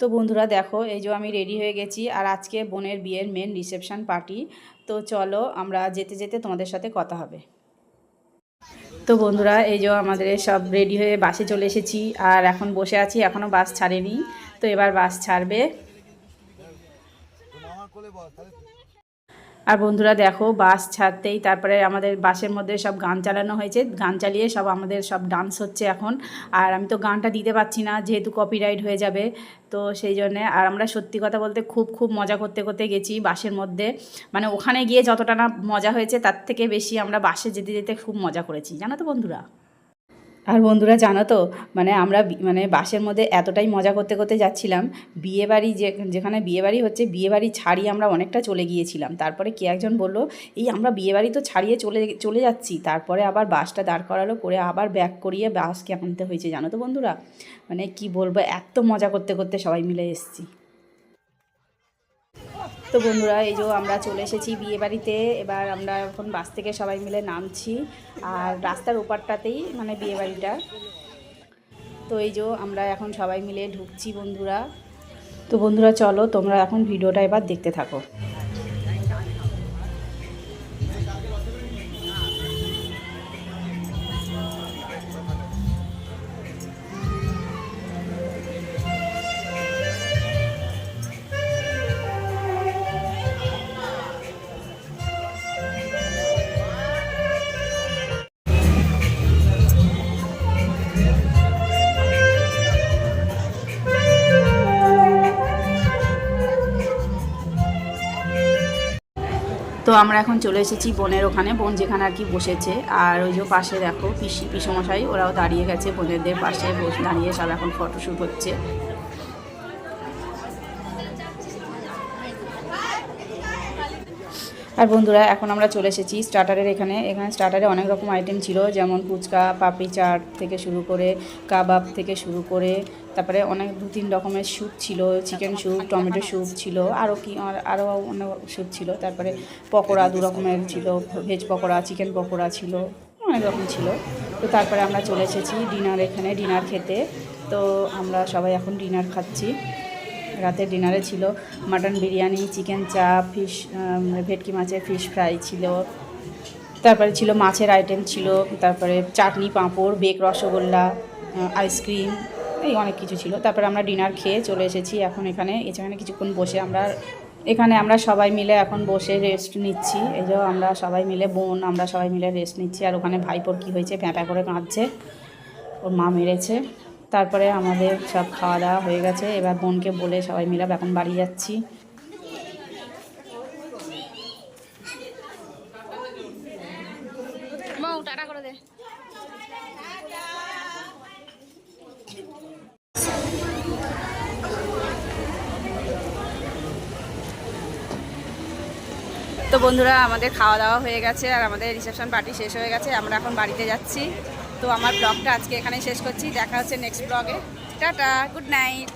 তো বন্ধুরা দেখো, এই যে আমি রেডি হয়ে গেছি, আর আজকে বোনের বিয়ের মেন রিসেপশন পার্টি। তো চলো আমরা যেতে যেতে তোমাদের সাথে কথা হবে। তো বন্ধুরা এই যে আমাদের সব রেডি হয়ে বাসে চলে এসেছি, আর এখন বসে আছি, এখনও বাস ছাড়েনি। তো এবার বাস ছাড়বে। আর বন্ধুরা দেখো, বাস ছাড়তেই তারপরে আমাদের বাসের মধ্যে সব গান চালানো হয়েছে, গান চালিয়ে সব আমাদের সব ডান্স হচ্ছে এখন। আর আমি তো গানটা দিতে পারছি না, যেহেতু কপিরাইট হয়ে যাবে। তো সেই জন্যে, আর আমরা সত্যি কথা বলতে খুব খুব মজা করতে করতে গেছি বাসের মধ্যে। মানে ওখানে গিয়ে যতটা না মজা হয়েছে, তার থেকে বেশি আমরা বাসে যেতে যেতে খুব মজা করেছি, জানো তো বন্ধুরা। আর বন্ধুরা জানো তো, মানে আমরা মানে বাসের মধ্যে এতটাই মজা করতে করতে যাচ্ছিলাম, বিয়েবাড়ি যেখানে বিয়েবাড়ি হচ্ছে, বিয়েবাড়ি ছাড়িয়ে আমরা অনেকটা চলে গিয়েছিলাম। তারপরে কে একজন বলল, এই আমরা বিয়েবাড়ি তো ছাড়িয়ে চলে যাচ্ছি, তারপরে আবার বাসটা দাঁড় করালো, করে আবার ব্যাক করিয়ে বাসকে আনতে হয়েছে, জানো তো বন্ধুরা। মানে কি বলবো, এত মজা করতে করতে সবাই মিলে এসেছি। তো বন্ধুরা এই যে আমরা চলে এসেছি বিয়েবাড়িতে। এবার আমরা এখন বাস থেকে সবাই মিলে নামছি, আর রাস্তার ওপারটাতেই মানে বিয়েবাড়িটা। তো এই যে আমরা এখন সবাই মিলে ঢুকছি বন্ধুরা। তো বন্ধুরা চলো, তোমরা এখন ভিডিওটা এবার দেখতে থাকো। তো আমরা এখন চলে এসেছি বোনের ওখানে, বোন যেখানে আর কি বসেছে। আর ওই যে পাশে দেখো পিসমশাই, ওরাও দাঁড়িয়ে গেছে বোনেদের পাশে, দাঁড়িয়ে সব এখন ফটোশ্যুট হচ্ছে। আর বন্ধুরা এখন আমরা চলে এসেছি স্টার্টারের এখানে। স্টার্টারে অনেক রকম আইটেম ছিল, যেমন ফুচকা, পাপড়ি চাট থেকে শুরু করে, কাবাব থেকে শুরু করে, তারপরে অনেক 2-3 রকমের স্যুপ ছিল, চিকেন স্যুপ, টমেটো স্যুপ ছিল, আরও অনেক স্যুপ ছিল। তারপরে পকোড়া 2 রকমের ছিল, ভেজ পকোড়া, চিকেন পকোড়া ছিল, অনেক রকম ছিল। তো তারপরে আমরা চলে এসেছি ডিনার খেতে। তো আমরা সবাই এখন ডিনার খাচ্ছি। রাতের ডিনারে ছিল মাটন বিরিয়ানি, চিকেন চাপ, ভেটকি মাছের ফিশ ফ্রাই ছিল, তারপরে ছিল মাছের আইটেম ছিল, তারপরে চাটনি, পাঁপড়, বেক রসগোল্লা, আইসক্রিম, এই অনেক কিছু ছিল। তারপরে আমরা ডিনার খেয়ে চলে এসেছি এখন এখানে কিছুক্ষণ বসে আমরা সবাই মিলে এখন বসে রেস্ট নিচ্ছি। এই যে আমরা সবাই মিলে আমরা সবাই মিলে রেস্ট নিচ্ছি। আর ওখানে ভাইপোর কী হয়েছে, প্যাঁপা করে কাঁদছে, ওর মা মেরেছে। তারপরে আমাদের সব খাওয়া দাওয়া হয়ে গেছে, এবার বোনকে বলে সবাই মিলে এখন বাড়ি যাচ্ছি। টাটা করে দে। তো বন্ধুরা আমাদের খাওয়া দাওয়া হয়ে গেছে, আর আমাদের রিসেপশন পার্টি শেষ হয়ে গেছে, আমরা এখন বাড়িতে যাচ্ছি। তো আমার ব্লগটা আজকে এখানে শেষ করছি, দেখা হচ্ছে নেক্সট ব্লগে। Tata, good night.